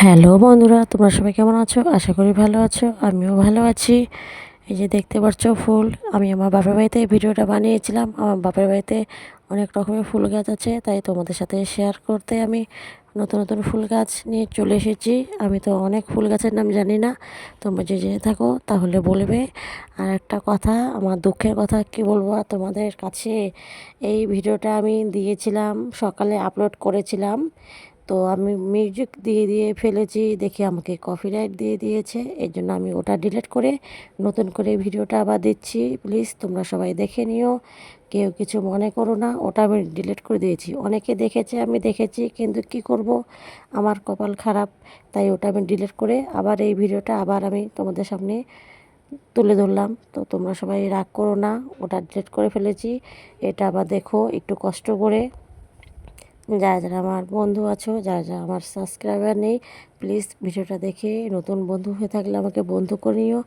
Hello বন্ধুরা, তোমরা সবাই কেমন আছো? আশা করি ভালো আছো। আমিও ভালো আছি। এই যে দেখতে পাচ্ছ ফুল, আমি আমার বাপের বাড়িতে এই ভিডিওটা বানিয়েছিলাম। আমার বাপের বাড়িতে অনেক রকমের ফুল গাছ আছে, তাই তোমাদের সাথে শেয়ার করতে আমি নতুন নতুন ফুল গাছ নিয়ে চলে এসেছি। আমি তো অনেক ফুল গাছের নাম জানি না, তোমরা যে জেনে থাকো তাহলে বলবে। আর একটা কথা, আমার দুঃখের কথা কি বলবো আর তোমাদের কাছে, এই ভিডিওটা আমি দিয়েছিলাম, সকালে আপলোড করেছিলাম, তো আমি মিউজিক দিয়ে দিয়ে ফেলেছি, দেখে আমাকে কপিরাইট দিয়ে দিয়েছে। এই জন্য আমি ওটা ডিলিট করে নতুন করে ভিডিওটা আবার দিচ্ছি। প্লিজ তোমরা সবাই দেখে নিও, কেউ কিছু মনে করো না। ওটা আমি ডিলিট করে দিয়েছি, অনেকে দেখেছে, আমি দেখেছি, কিন্তু কি করব, আমার কপাল খারাপ, তাই ওটা আমি ডিলিট করে আবার এই ভিডিওটা আবার আমি তোমাদের সামনে তুলে ধরলাম। তো তোমরা সবাই রাগ করো না, ওটা ডিলিট করে ফেলেছি। এটা আবার দেখো একটু কষ্ট করে। যারা যারা আমার বন্ধু আছো, যারা যারা আমার সাবস্ক্রাইবার নেই, প্লিজ ভিডিওটা দেখে নতুন বন্ধু হয়ে থাকলে আমাকে বন্ধু করে নিও।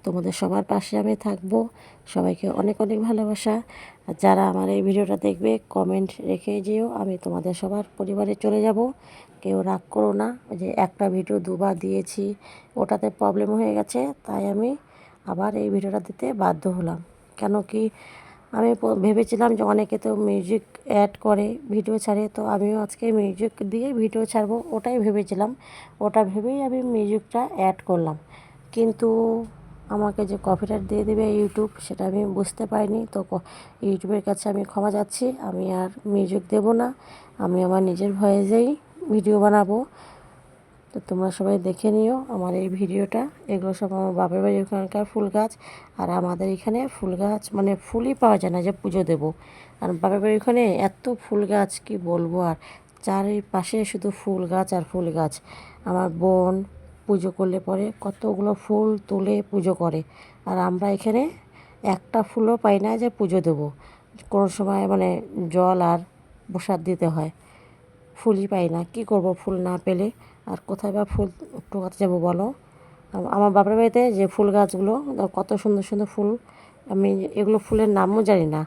তোমাদের সবার পাশে আমি থাকবো। সবাইকে অনেক অনেক ভালোবাসা। আর যারা আমার এই ভিডিওটা দেখবে, কমেন্ট রেখে যেও, আমি তোমাদের সবার পরিবারে চলে যাব। কেউ রাগ করো না, ওই যে একটা ভিডিও দুবার দিয়েছি, ওটাতে প্রবলেম হয়ে গেছে, তাই আমি আবার এই ভিডিওটা দিতে বাধ্য হলাম। কেন কি, আমি ভেবেছিলাম যে অনেকে তো মিউজিক অ্যাড করে ভিডিও ছাড়ে, তো আমিও আজকে মিউজিক দিয়ে ভিডিও ছাড়বো, ওটাই ভেবেছিলাম। ওটা ভেবেই আমি মিউজিকটা অ্যাড করলাম, কিন্তু আমাকে যে কপিরাইট দিয়ে দেবে ইউটিউব, সেটা আমি বুঝতে পারিনি। তো ইউটিউবের কাছে আমি ক্ষমা চাচ্ছি, আমি আর মিউজিক দেব না, আমি আমার নিজের ভয়েসেই ভিডিও বানাবো। তো তোমরা সবাই দেখে নিও আমার এই ভিডিওটা। এগুলো সব আমার বাপের বাড়ির ওখানকার ফুল গাছ। আর আমাদের এখানে ফুল গাছ মানে ফুলই পাওয়া যায় না যে পুজো দেবো। আর বাপের বাড়ির ওখানে এত ফুল গাছ কি বলবো, আর চারিপাশে শুধু ফুল গাছ আর ফুল গাছ। আমার বোন পুজো করলে পরে কতগুলো ফুল তুলে পুজো করে, আর আমরা এখানে একটা ফুলও পাই না যে পুজো দেবো। কোনো সময় মানে জল আর প্রসাদ দিতে হয়, ফুলই পাই না। কি করব ফুল না পেলে, আর কোথায় বা ফুল টোকাতে যাবো বলো। আমার বাপের বাড়িতে যে ফুল গাছগুলো, কত সুন্দর সুন্দর ফুল, আমি এগুলো ফুলের নামও জানি না।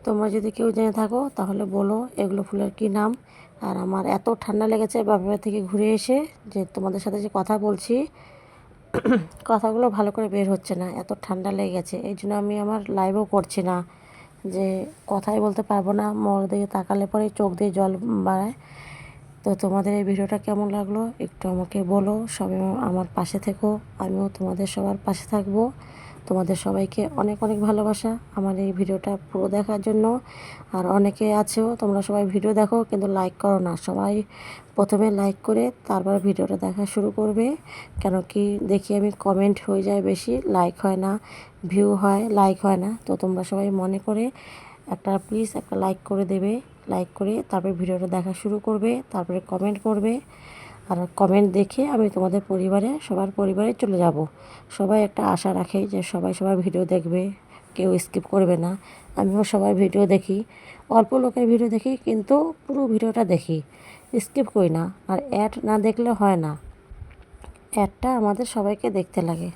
তোমরা যদি কেউ জেনে থাকো তাহলে বলো এগুলো ফুলের কী নাম। আর আমার এত ঠান্ডা লেগেছে বাপের বাড়ি থেকে ঘুরে এসে, যে তোমাদের সাথে যে কথা বলছি, কথাগুলো ভালো করে বের হচ্ছে না, এত ঠান্ডা লেগে গেছে। এই জন্য আমি আমার লাইভও করছি না, যে কথাই বলতে পারবো না, মোর দিকে তাকালে পরে চোখ দিয়ে জল বাড়ায়। তো তোমাদের এই ভিডিওটা কেমন লাগলো একটু আমাকে বলো। সবাই আমার পাশে থেকো, আমিও তোমাদের সবার পাশে থাকবো। তোমাদের সবাইকে অনেক অনেক ভালোবাসা আমার এই ভিডিওটা পুরো দেখার জন্য। আর অনেকে আছেও, তোমরা সবাই ভিডিও দেখো কিন্তু লাইক করো না। সবাই প্রথমে লাইক করে তারপর ভিডিওটা দেখা শুরু করবে। কেন কি দেখি আমি কমেন্ট হয়ে যায় বেশি, লাইক হয় না, ভিউ হয়, লাইক হয় না। তো তোমরা সবাই মনে করে একটা প্লিজ একটা লাইক করে দেবে। লাইক করে তারপরে ভিডিওটা দেখা শুরু করবে, তারপরে কমেন্ট করবে। আর কমেন্ট দেখে আমি তোমাদের পরিবারে সবার পরিবারে চলে যাব। সবাই একটা আশা রাখে যে সবাই সবার ভিডিও দেখবে, কেউ স্কিপ করবে না। আমিও সবার ভিডিও দেখি, অল্প লোকের ভিডিও দেখি, কিন্তু পুরো ভিডিওটা দেখি, স্কিপ করি না। আর অ্যাড না দেখলে হয় না, অ্যাডটা আমাদের সবাইকে দেখতে লাগে।